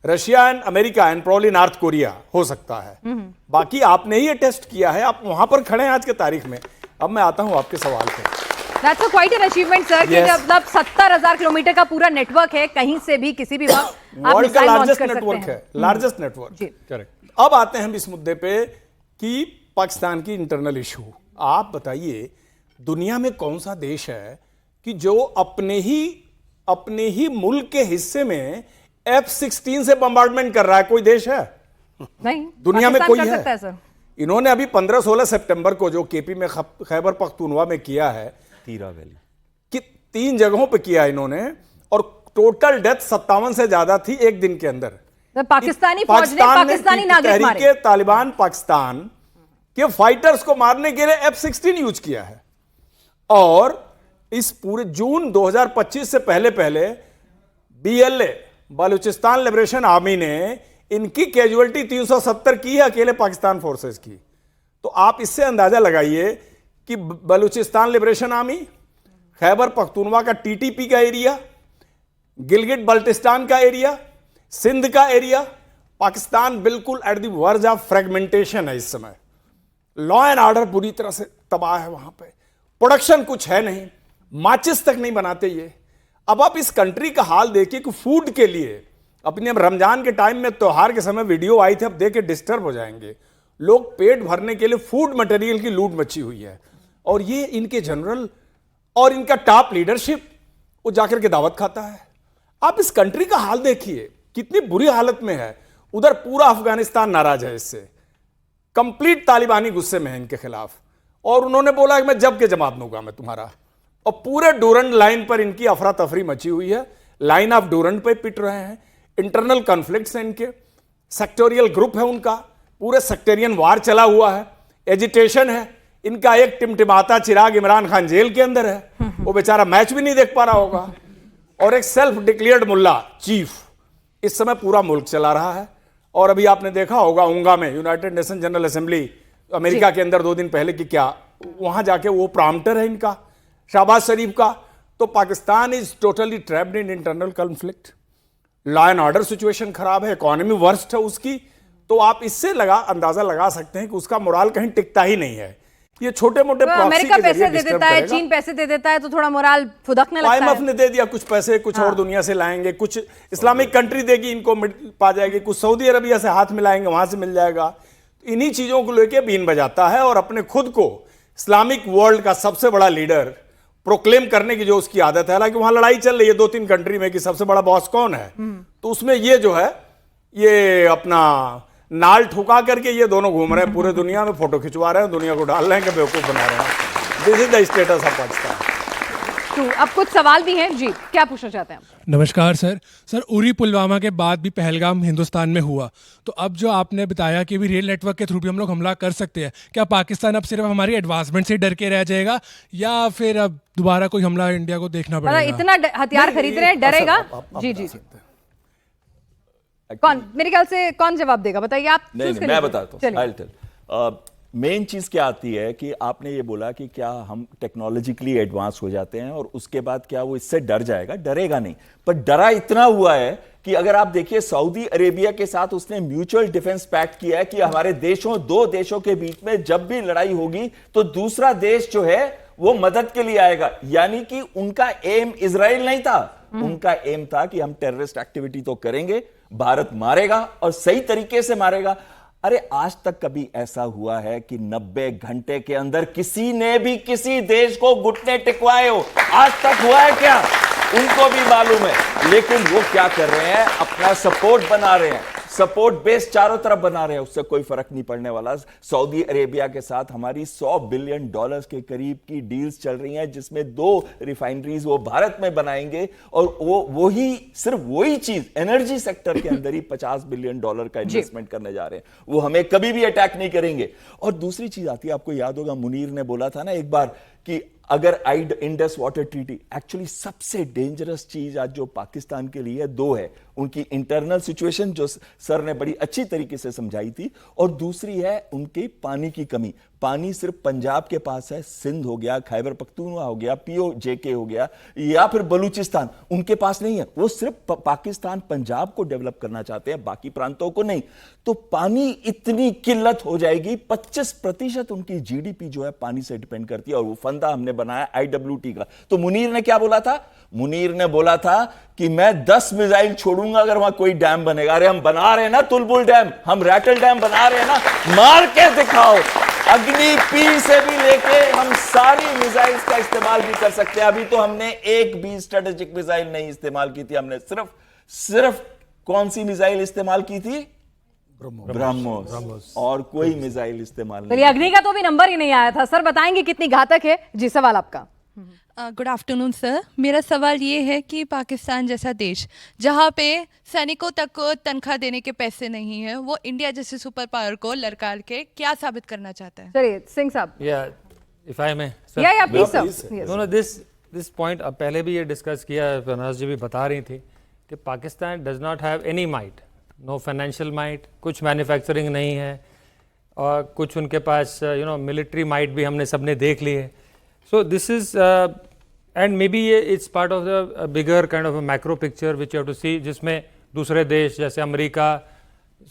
Russia and America and probably north Korea हो सकता है। बाकी आपने ही ये टेस्ट किया है, आप वहां पर खड़े हैं आज के तारीख में। अब मैं आता हूं आपके सवाल पे। That's a quite an achievement, sir, कि मतलब 70,000 किलोमीटर का पूरा नेटवर्क है, कहीं से भी किसी भी वक्त आप वर्ल्ड का मिसाइल लॉन्च लार्जेस्ट कर सकते नेटवर्क हैं। है, लार्जेस्ट नेटवर्क। जी। करेक्ट। अब आते हैं हम इस मुद्दे पे कि पाकिस्तान की इंटरनल इशू। आप बताइए, दुनिया में कौन सा देश है कि जो अपने ही मुल्क के हिस्से में F-16 से बम्बार्डमेंट कर रहा है? कोई देश है? नहीं, दुनिया में पाकिस्तान कोई कर है? सकता है, सर। इन्होंने अभी 15-16 सितंबर को जो केपी में खैबर पख्तूनवा में किया है, तीरा वैली कि 3 जगहों पे किया इन्होंने, और टोटल डेथ 57 से ज्यादा थी एक दिन के अंदर। तो पाकिस्तानी फौज ने पाकिस्तानी नागरिक मारे। तहरीके तालिबान पाकिस्तान के फाइटर्स को मारने के लिए F-16 यूज किया है। और इस पूरे जून 2025 से पहले BLA, बलूचिस्तान लिबरेशन आर्मी ने इनकी कैजुअलिटी 370 की है अकेले पाकिस्तान फोर्सेस की। तो आप इससे अंदाजा लगाइए कि बलूचिस्तान लिबरेशन आर्मी, खैबर पख्तूनवा का TTP का एरिया, गिलगिट बल्टिस्तान का एरिया, सिंध का एरिया, पाकिस्तान बिल्कुल at the verge of fragmentation है इस समय। लॉ एंड ऑर्डर पूरी तरह से तबाह है वहां पे। प्रोडक्शन कुछ है नहीं, माचिस तक नहीं बनाते ये। अब आप इस कंट्री का हाल देखिए कि फूड के लिए अपने रमजान के टाइम में, त्योहार के समय वीडियो आई थी, अब देख के डिस्टर्ब हो जाएंगे। लोग पेट भरने के लिए फूड मटेरियल की लूट मची हुई है। और ये इनके जनरल और इनका टॉप लीडरशिप वो जाकर के दावत खाता है। आप इस कंट्री का हाल देखिए, कितनी बुरी हालत में है। उधर पूरा अफगानिस्तान नाराज है इससे, कंप्लीट तालिबानी गुस्से में है इनके खिलाफ, और उन्होंने बोला कि मैं जब के जवाब दूंगा मैं तुम्हारा। और पूरे डूरंड लाइन पर इनकी अफरा तफरी मची हुई है, लाइन ऑफ डूरंड पे पिट रहे हैं। इंटरनल कॉन्फ्लिक्ट्स हैं इनके, सेक्टोरियल ग्रुप है उनका, पूरे सेक्टेरियन वार चला हुआ है, एजिटेशन है इनका। एक टिमटिमाता चिराग इमरान खान जेल के अंदर है, वो बेचारा मैच भी नहीं देख पा रहा होगा। और एक सेल्फ डिक्लेयर्ड मुल्ला चीफ इस समय पूरा मुल्क चला रहा है। और अभी आपने देखा होगा उंगा में, United nation general assembly America के अंदर 2 दिन पहले की, क्या वहां जाके वो प्राम्प्टर है इनका, शहबाज शरीफ का। तो Pakistan is totally trapped in internal conflict, law and order situation खराब है, इकोनॉमी वर्स्ट है उसकी। तो आप इससे अंदाजा लगा सकते हैं कि उसका मोराल कहीं टिकता ही नहीं है। ये छोटे मोटे अमेरिका पैसे दे देता है, चीन पैसे दे देता है, तो थोड़ा मोराल फुदकने लगता है। IMF ने दे दिया कुछ पैसे, कुछ और दुनिया से लाएंगे, कुछ इस्लामिक कंट्री देगी इनको पा जाएगी, कुछ सऊदी अरबिया से हाथ मिलाएंगे वहां से मिल जाएगा। इन्हीं चीजों को लेकर बीन बजाता है और अपने खुद को इस्लामिक वर्ल्ड का सबसे बड़ा लीडर प्रोक्लेम करने की जो उसकी आदत है। हालांकि वहां लड़ाई चल रही है 2-3 कंट्री में कि सबसे बड़ा बॉस कौन है, तो उसमें ये जो है ये अपना नाल ठुका करके ये दोनों घूम रहे हैं पूरे दुनिया में, फोटो खिंचवा रहे हैं, दुनिया को डाल रहे हैं कि बेवकूफ बना रहे हैं। This is the status of Pakistan. तो अब कुछ सवाल भी हैं जी, क्या पूछना चाहते हैं आप? नमस्कार सर। सर, उरी पुलवामा के बाद भी पहलगाम हिंदुस्तान में हुआ, तो अब जो आपने बताया कि भी रेल नेटवर्क के थ्रू भी हम लोग हमला कर सकते हैं, क्या पाकिस्तान अब सिर्फ हमारी एडवांसमेंट से डर के रह जाएगा या फिर अब दोबारा कोई हमला इंडिया को देखना पड़ेगा? इतना हथियार खरीद रहे हैं, डरेगा? जी जी जी, कौन, मेरे ख्याल से कौन जवाब देगा, बताइए आप। नहीं, मैं बताता हूं। मेन चीज क्या आती है कि आपने ये बोला कि क्या हम टेक्नोलॉजिकली एडवांस हो जाते हैं और उसके बाद क्या वो इससे डर जाएगा? डरेगा नहीं, पर डरा इतना हुआ है कि अगर आप देखिए सऊदी अरेबिया के साथ उसने म्यूचुअल डिफेंस पैक्ट किया है कि हमारे देशों, 2 देशों के बीच में जब भी लड़ाई होगी तो दूसरा देश जो है वो मदद के लिए आएगा। यानी कि उनका एम इजराइल नहीं था, उनका एम था कि हम टेररिस्ट एक्टिविटी तो करेंगे, भारत मारेगा और सही तरीके से मारेगा। अरे आज तक कभी ऐसा हुआ है कि 90 घंटे के अंदर किसी ने भी किसी देश को घुटने टिकवाए हो? आज तक हुआ है क्या? उनको भी मालूम है, लेकिन वो क्या कर रहे हैं, अपना सपोर्ट बना रहे हैं। सपोर्ट बेस चारों तरफ बना रहे हैं, उससे कोई फर्क नहीं पड़ने वाला। सऊदी अरेबिया के साथ हमारी $100 बिलियन के करीब की डील्स चल रही हैं, जिसमें 2 रिफाइनरीज वो भारत में बनाएंगे और सिर्फ वही चीज एनर्जी सेक्टर के अंदर ही $50 बिलियन का इन्वेस्टमेंट करने जा रहे हैं। वो हमें कभी भी अटैक नहीं करेंगे। और दूसरी चीज आती है, आपको याद होगा मुनीर ने बोला था ना एक बार कि अगर इंडस वाटर ट्रीटी, एक्चुअली सबसे डेंजरस चीज आज जो पाकिस्तान के लिए 2 है, उनकी इंटरनल सिचुएशन जो सर ने बड़ी अच्छी तरीके से समझाई थी, और दूसरी है उनकी पानी की कमी। पानी सिर्फ पंजाब के पास है, सिंध हो गया, खैबर पख्तूनख्वा हो गया, POJK हो गया, या फिर बलूचिस्तान, उनके पास नहीं है। वो सिर्फ पाकिस्तान पंजाब को डेवलप करना चाहते हैं, बाकी प्रांतों को नहीं। तो पानी इतनी किल्लत हो जाएगी, 25% उनकी GDP जो है पानी से डिपेंड करती है। और वो फंदा हमने बनाया IWT का। तो मुनीर ने क्या बोला था? मुनीर ने बोला था कि मैं 10 मिसाइल छोड़ूंगा अगर वहां कोई डैम बनेगा। अरे हम बना रहे हैं ना तुलबुल डैम, हम रैटल डैम बना रहे हैं ना, मार के दिखाओ। अग्नि P से भी लेके हम सारी मिसाइल्स का इस्तेमाल भी कर सकते हैं। अभी तो हमने एक भी स्ट्रेटेजिक मिसाइल नहीं इस्तेमाल की थी, हमने सिर्फ कौन सी मिसाइल इस्तेमाल की थी? ब्रह्मोस। और कोई मिसाइल इस्तेमाल नहीं। चलिए, अग्नि का तो भी नंबर ही नहीं आया था। सर बताएंगे कितनी घातक है? जी, सवाल आपका। गुड आफ्टरनून सर, मेरा सवाल ये है कि पाकिस्तान जैसा देश जहाँ पे सैनिकों तक को तनख्वाह देने के पैसे नहीं है, वो इंडिया जैसे सुपर पावर को ललकार के क्या साबित करना चाहता है? चलिए Singh sahab. If I may sir, या please sir. No this point अब पहले भी ये डिस्कस किया, फनाज जी भी बता रही थी कि Pakistan does not have any might, no financial might, कुछ मैन्युफैक्चरिंग नहीं है, और कुछ उनके पास मिलिट्री माइट भी हमने सबने देख ली है। So this is and may be ये it's part of the bigger kind of a macro picture which you have to see, जिसमें दूसरे देश जैसे अमेरिका,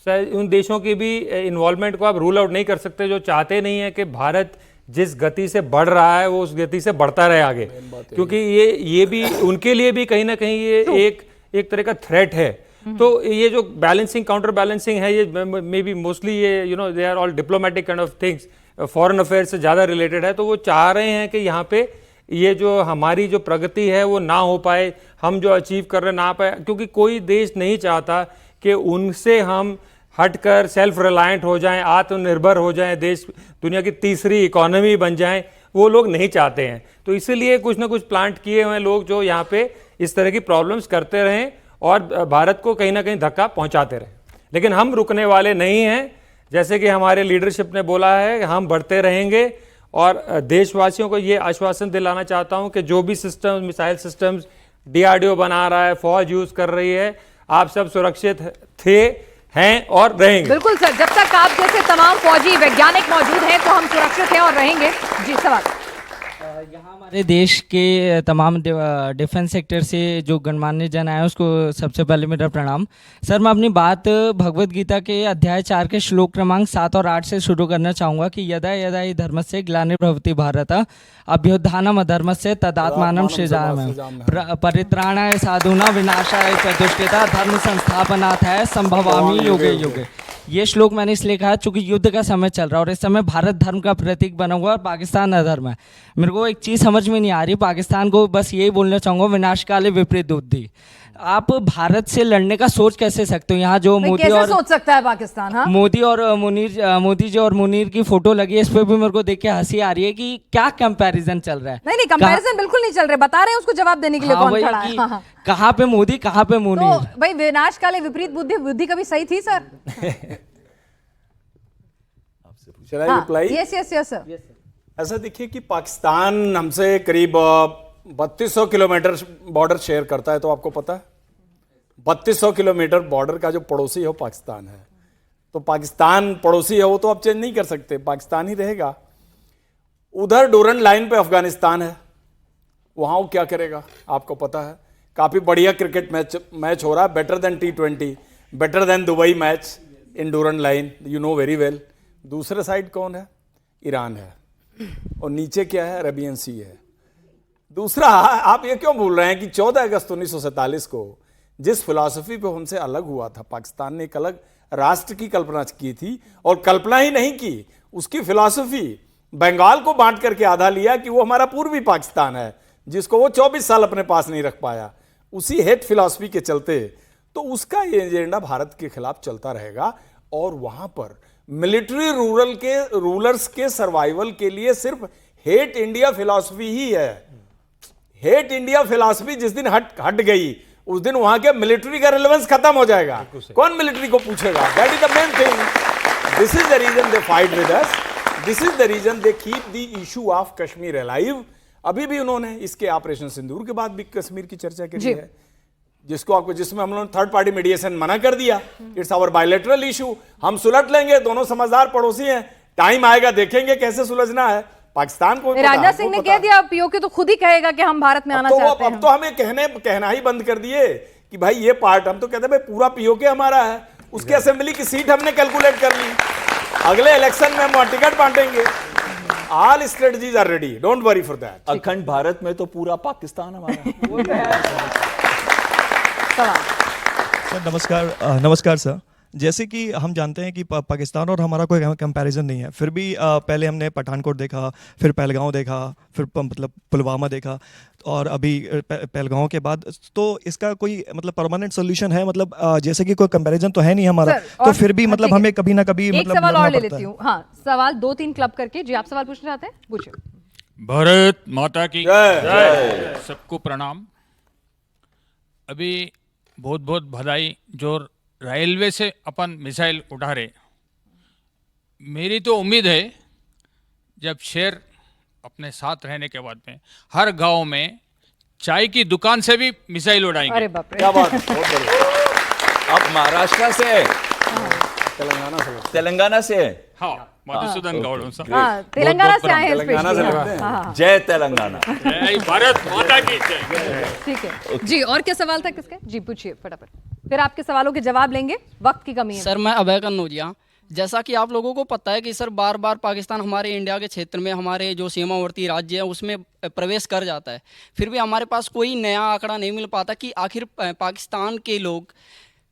उन देशों की भी इन्वॉल्वमेंट को आप रूल आउट नहीं कर सकते, जो चाहते नहीं है कि भारत जिस गति से बढ़ रहा है वो उस गति से बढ़ता रहे आगे, क्योंकि ये भी उनके लिए भी कहीं ना कहीं ये एक तरह का थ्रेट है। तो ये जो बैलेंसिंग काउंटर बैलेंसिंग है, ये मे बी मोस्टली ये they are all diplomatic kind of things, foreign affair से ज़्यादा रिलेटेड है। तो वो चाह रहे हैं कि यहाँ पे ये जो हमारी जो प्रगति है वो ना हो पाए, हम जो अचीव कर रहे ना पाए, क्योंकि कोई देश नहीं चाहता कि उनसे हम हटकर सेल्फ रिलायंट हो जाएं, आत्मनिर्भर हो जाएं, देश दुनिया की तीसरी इकोनॉमी बन जाएं, वो लोग नहीं चाहते हैं। तो इसीलिए कुछ ना कुछ प्लांट किए हुए लोग जो यहाँ पे इस तरह की प्रॉब्लम्स करते रहें और भारत को कहीं ना कहीं धक्का पहुँचाते रहें। लेकिन हम रुकने वाले नहीं हैं, जैसे कि हमारे लीडरशिप ने बोला है, हम बढ़ते रहेंगे। और देशवासियों को ये आश्वासन दिलाना चाहता हूं कि जो भी सिस्टम, मिसाइल सिस्टम्स DRDO बना रहा है, फौज यूज कर रही है, आप सब सुरक्षित थे, हैं और रहेंगे। बिल्कुल सर, जब तक आप जैसे तमाम फौजी वैज्ञानिक मौजूद हैं तो हम सुरक्षित हैं और रहेंगे। जी सवाल। यहाँ हमारे देश के तमाम डिफेंस सेक्टर से जो गणमान्य जन आए उसको सबसे पहले मेरा प्रणाम। सर, मैं अपनी बात भगवत गीता के अध्याय 4 के श्लोक क्रमांक 7 और 8 से शुरू करना चाहूँगा कि यदा यदा हि धर्मस्य ग्लानिर्भवति भारत अभ्युत्थानम् अधर्मस्य तदात्मानं सृजाम्यहम् परित्राणाय साधूनां विनाशाय च दुष्कृता धर्म संस्थापनार्थाय संभवामि युगे युगे। ये श्लोक मैंने इसलिए कहा चूंकि युद्ध का समय चल रहा है और इस समय भारत धर्म का प्रतीक बना हुआ और पाकिस्तान अधर्म है। मेरे को एक चीज़ समझ में नहीं आ रही, पाकिस्तान को बस यही बोलना चाहूँगा, विनाशकाले विपरीत बुद्धि। आप भारत से लड़ने का सोच कैसे सकते हो? यहाँ जो मोदी और सोच सकता है पाकिस्तान, हाँ? मोदी जी और मुनीर की फोटो लगी है, इस पर भी मेरे को देख के हंसी आ रही है कि क्या कंपैरिजन चल रहा है। नहीं, कंपैरिजन बिल्कुल नहीं चल रहे, बता रहे हैं उसको जवाब देने के लिए कौन खड़ा है। हाँ। कहाँ पे मोदी, कहाँ पे मुनीर? तो भाई विनाशकाले विपरीत बुद्धि कभी सही थी सर? Yes sir. ऐसा देखिए कि पाकिस्तान हमसे करीब 3200 किलोमीटर बॉर्डर शेयर करता है, तो आपको पता है 3200 किलोमीटर बॉर्डर का जो पड़ोसी है वो पाकिस्तान है। तो पाकिस्तान पड़ोसी है, वो तो आप चेंज नहीं कर सकते, पाकिस्तान ही रहेगा। उधर डोरन लाइन पे अफगानिस्तान है, वहां वो क्या करेगा आपको पता है। काफी बढ़िया क्रिकेट मैच हो रहा है, better than T20, better than Dubai match in Durand line, you know very well. दूसरे साइड कौन है? ईरान है, और नीचे क्या है? अरेबियन सी है। दूसरा, आप ये क्यों भूल रहे हैं कि 14 अगस्त 1947 को जिस फिलॉसफी पे हमसे अलग हुआ था, पाकिस्तान ने एक अलग राष्ट्र की कल्पना की थी, और कल्पना ही नहीं की, उसकी फिलॉसफी बंगाल को बांट करके आधा लिया कि वो हमारा पूर्वी पाकिस्तान है, जिसको वो 24 साल अपने पास नहीं रख पाया। उसी हेट फिलॉसफी के चलते तो उसका ये एजेंडा भारत के खिलाफ चलता रहेगा। और वहां पर मिलिट्री रूलर्स के सर्वाइवल के लिए सिर्फ हेट इंडिया फिलॉसफी ही है। हेट इंडिया फिलॉसफी जिस दिन हट गई उस दिन वहां के मिलिट्री का रिलेवेंस खत्म हो जाएगा। कौन मिलिट्री को पूछेगा? That is the main thing. This is the reason they fight with us, this is the reason they keep the issue of Kashmir alive. अभी भी उन्होंने इसके ऑपरेशन सिंदूर के बाद भी कश्मीर की चर्चा करी है, जिसमें हम लोगों ने थर्ड पार्टी मीडिएशन मना कर दिया। इट्स आवर बायलैटरल इशू, हम सुलझ लेंगे, दोनों समझदार पड़ोसी हैं, टाइम आएगा देखेंगे कैसे सुलझना है। पाकिस्तान को राजनाथ सिंह ने कह दिया, पीओके तो खुद ही कहेगा कि हम भारत में आना चाहते हैं। अब तो हमें कहना ही बंद कर दिए कि भाई ये पार्ट, हम तो कहते हैं भाई पूरा पीओके हमारा है, उसके असेंबली की सीट हमने कैलकुलेट कर ली, अगले इलेक्शन में हम टिकट बांटेंगे। All strategies are ready, don't worry for that. Akhand Bharat में तो पूरा पाकिस्तान हमारा। सर नमस्कार सर। जैसे कि हम जानते हैं कि पाकिस्तान और हमारा कोई कंपैरिजन नहीं है, फिर भी पहले हमने पठानकोट देखा, फिर पहलगांव देखा, फिर मतलब पुलवामा देखा, और अभी पहलगांव के बाद तो इसका कोई मतलब परमानेंट सोल्यूशन है? मतलब जैसे कि कोई कंपैरिजन तो है नहीं हमारा, तो फिर भी मतलब हमें कभी ना कभी एक सवाल और ले लेती हूँ। हाँ, सवाल 2-3 क्लब करके। जी, आप सवाल पूछना चाहते हैं, पूछिए। भारत माता की जय। सबको प्रणाम। अभी बहुत बहुत बधाई जो रेलवे से अपन मिसाइल उठा रहे। मेरी तो उम्मीद है जब शेर अपने साथ रहने के बाद में हर गांव में चाय की दुकान से भी मिसाइल उड़ाएंगे। अरे बाप रे, क्या बात है, बहुत बढ़िया। आप महाराष्ट्र से है? तेलंगाना से है? हाँ, मधुसूदन गौड़ हूं सर। हाँ, तेलंगाना से आए हैं तेलंगाना से लगते स्पेशली। हैं। हाँ, जय तेलंगाना। जय भारत माता की जय। ठीक है जी। और क्या सवाल था किसके? जी पूछिए फटाफट, फिर आपके सवालों के जवाब लेंगे, वक्त की कमी है। सर मैं अभय कन्नौजिया। जैसा कि आप लोगों को पता है कि सर बार बार पाकिस्तान हमारे इंडिया के क्षेत्र में, हमारे जो सीमावर्ती राज्य है उसमें प्रवेश कर जाता है, फिर भी हमारे पास कोई नया आंकड़ा नहीं मिल पाता कि आखिर पाकिस्तान के लोग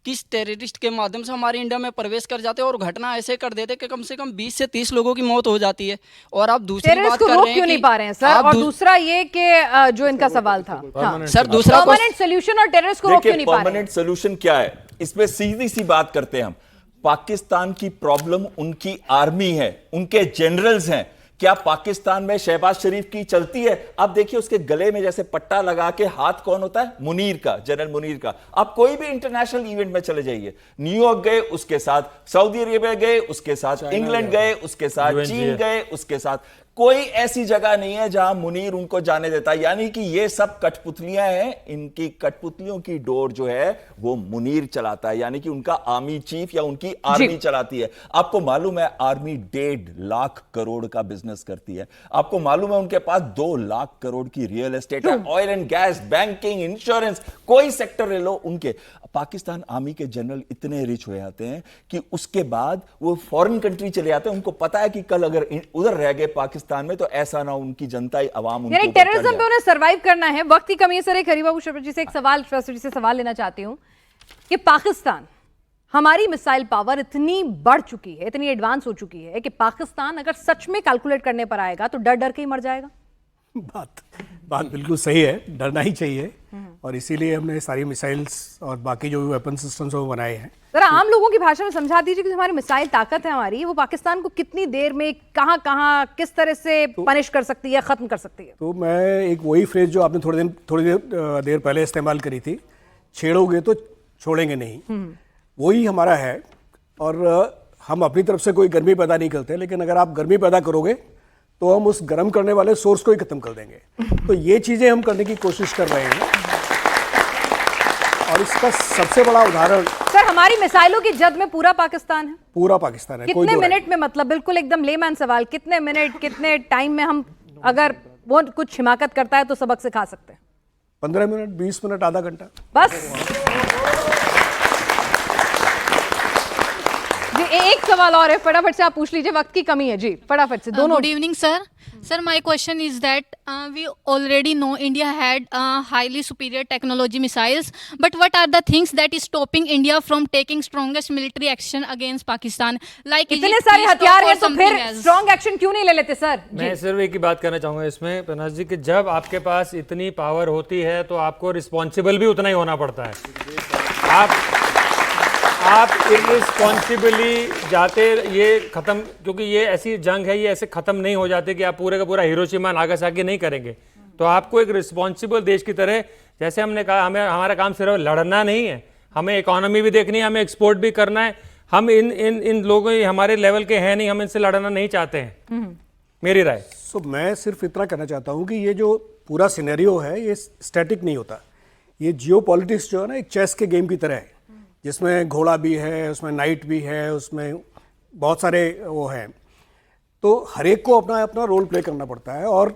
किस टेररिस्ट के माध्यम से हमारे इंडिया में प्रवेश कर जाते हैं और घटना ऐसे कर देते कि कम से कम 20 से 30 लोगों की मौत हो जाती है। और आप दूसरी बात कर रहे हैं क्यों नहीं पा रहे हैं सर? और दूसरा ये कि जो इनका सवाल था, हाँ, सर दूसरा परमानेंट सोल्यूशन और टेररिस्ट को रोक क्यों नहीं पा रहे? परमानेंट सोल्यूशन क्या है? इसमें सीधी सी बात करते हैं हम। पाकिस्तान की प्रॉब्लम उनकी आर्मी है, उनके जनरल्स हैं। क्या पाकिस्तान में शहबाज शरीफ की चलती है? आप देखिए उसके गले में जैसे पट्टा लगा के हाथ कौन होता है? मुनीर का, जनरल मुनीर का। आप कोई भी इंटरनेशनल इवेंट में चले जाइए, न्यूयॉर्क गए उसके साथ, सऊदी अरेबिया गए उसके साथ, इंग्लैंड गए उसके साथ, चीन गए उसके साथ, कोई ऐसी जगह नहीं है जहां मुनीर उनको जाने देता। यानी कि ये सब कठपुतलियां हैं, इनकी कठपुतलियों की डोर जो है वो मुनीर चलाता है, यानी कि उनका आर्मी चीफ या उनकी आर्मी चलाती है। आपको मालूम है आर्मी 1.5 लाख करोड़ का बिजनेस करती है। आपको मालूम है उनके पास 2 लाख करोड़ की रियल एस्टेट है, oil and gas, banking, insurance, कोई सेक्टर ले लो उनके। पाकिस्तान आर्मी के जनरल इतने रिच हो जाते हैं कि उसके बाद वो फॉरेन कंट्री चले जाते हैं। उनको पता है कि कल अगर उधर रह गए पाकिस्तान में तो ऐसा ना उनकी जनता ही अवाम उनको टेररिज्म पे उन्हें सर्वाइव करना है। वक्त की कमी है सर। एक हरिबाबू शर्मा जी से एक सवाल, से सवाल लेना चाहती हूं कि पाकिस्तान, हमारी मिसाइल पावर इतनी बढ़ चुकी है, इतनी एडवांस हो चुकी है कि पाकिस्तान अगर सच में कैलकुलेट करने पर आएगा तो डर डर के ही मर जाएगा। बात बिल्कुल सही है, डरना ही चाहिए, और इसीलिए हमने सारी मिसाइल्स और बाकी जो वेपन सिस्टम्स वो बनाए हैं। जरा आम लोगों की भाषा में समझा दीजिए कि हमारी मिसाइल ताकत है हमारी, वो पाकिस्तान को कितनी देर में कहां कहां किस तरह से पनिश कर सकती है, खत्म कर सकती है। तो मैं एक वही फ्रेज जो आपने थोड़ी देर पहले इस्तेमाल करी थी, छेड़ोगे तो छोड़ेंगे नहीं, वही हमारा है। और हम अपनी तरफ से कोई गर्मी पैदा नहीं करते, लेकिन अगर आप गर्मी पैदा करोगे तो हम उस गर्म करने वाले सोर्स को ही खत्म कर देंगे। तो ये चीजें हम करने की कोशिश कर रहे हैं, और इसका सबसे बड़ा उदाहरण सर, हमारी मिसाइलों की जद में पूरा पाकिस्तान है। पूरा पाकिस्तान है। कितने मिनट में, मतलब बिल्कुल एकदम लेमैन सवाल, कितने मिनट कितने टाइम में हम, अगर वो कुछ हिमाकत करता है तो सबक सिखा सकते हैं? 15 मिनट, 20 मिनट, आधा घंटा बस। जी एक सवाल और है, फटाफट से आप पूछ लीजिए, वक्त की कमी है। जी फटाफट से दोनों। Good evening sir. Sir, my question is that we already know India had highly superior technology missiles, but what are the things that is stopping India from taking strongest military action against Pakistan? Like इतने सारे हथियार हैं तो फिर strong action क्यों नहीं ले लेते सर? मैं सिर्फ एक ही बात करना चाहूंगा इसमें प्रनाथ जी कि जब आपके पास इतनी पावर होती है तो आपको रिस्पॉन्सिबल भी उतना ही होना पड़ता है। आप इररिस्पॉन्सिबली जाते ये खत्म, क्योंकि ये ऐसी जंग है, ये ऐसे खत्म नहीं हो जाते कि आप पूरे का पूरा हिरोशिमा नागासाकी नहीं करेंगे। तो आपको एक रिस्पॉन्सिबल देश की तरह, जैसे हमने कहा, हमें हमारा काम सिर्फ लड़ना नहीं है, हमें इकोनॉमी भी देखनी है, हमें एक्सपोर्ट भी करना है। हम इन लोगों, हमारे लेवल के हैं नहीं, हम इनसे लड़ना नहीं चाहते हैं, मेरी राय। सो मैं सिर्फ इतना कहना चाहता हूँ कि ये जो पूरा सिनेरियो है ये स्टैटिक नहीं होता। ये जियोपॉलिटिक्स जो है ना, एक चेस के गेम की तरह है, जिसमें घोड़ा भी है, उसमें नाइट भी है, उसमें बहुत सारे वो हैं। तो हर एक को अपना अपना रोल प्ले करना पड़ता है, और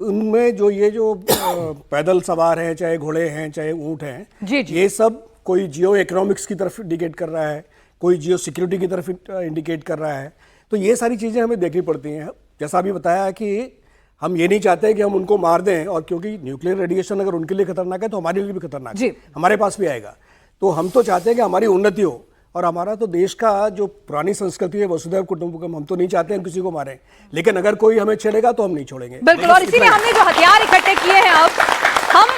उनमें जो ये जो पैदल सवार हैं, चाहे घोड़े हैं, चाहे ऊँट हैं, ये सब कोई जियो इकोनॉमिक्स की तरफ इंडिकेट कर रहा है, कोई जियो सिक्योरिटी की तरफ इंडिकेट कर रहा है। तो ये सारी चीज़ें हमें देखनी पड़ती हैं। जैसा अभी बताया कि हम ये नहीं चाहते कि हम उनको मार दें, और क्योंकि न्यूक्लियर रेडिएशन अगर उनके लिए खतरनाक है तो हमारे लिए भी खतरनाक है, हमारे पास भी आएगा। तो हम तो चाहते हैं कि हमारी उन्नति हो, और हमारा तो देश का जो पुरानी संस्कृति है वसुधैव कुटुंबकम, हम तो नहीं चाहते हैं किसी को मारें, लेकिन अगर कोई हमें छेड़ेगा तो हम नहीं छोड़ेंगे। बिल्कुल, और इसीलिए हमने जो हथियार इकट्ठे किए हैं, अब हम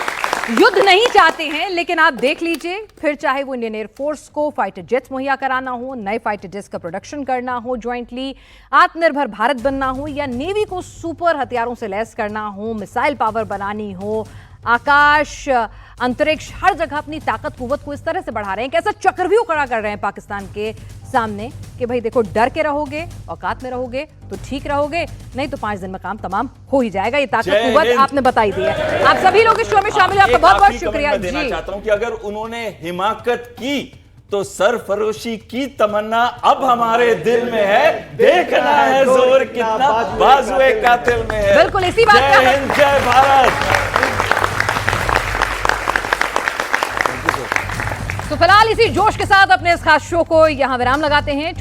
युद्ध नहीं चाहते हैं, लेकिन आप देख लीजिए, फिर चाहे वो इंडियन एयरफोर्स को फाइटर जेट्स मुहैया कराना हो, नए फाइटर जेट्स का प्रोडक्शन करना हो, ज्वाइंटली आत्मनिर्भर भारत बनना हो, या नेवी को सुपर हथियारों से लैस करना हो, मिसाइल पावर बनानी हो, आकाश अंतरिक्ष हर जगह अपनी ताकत कुव्वत को इस तरह से बढ़ा रहे हैं, कैसा चक्रव्यूह खड़ा कर रहे हैं पाकिस्तान के सामने कि भाई देखो, डर के रहोगे, औकात में रहोगे तो ठीक रहोगे, नहीं तो 5 दिन में काम तमाम हो ही जाएगा। ये ताकत कुव्वत आपने बताई दी है। आप सभी लोग इस शो में शामिल हुए, आपका बहुत बहुत शुक्रिया। देना चाहता हूं कि अगर उन्होंने हिमाकत की तो सरफरोशी की तमन्ना अब हमारे दिल में है, देखना है जोर कितना बाजुए कातिल में है। बिल्कुल इसी बात का, जय हिंद, जय भारत। तो फिलहाल इसी जोश के साथ अपने इस खास शो को यहां विराम लगाते हैं।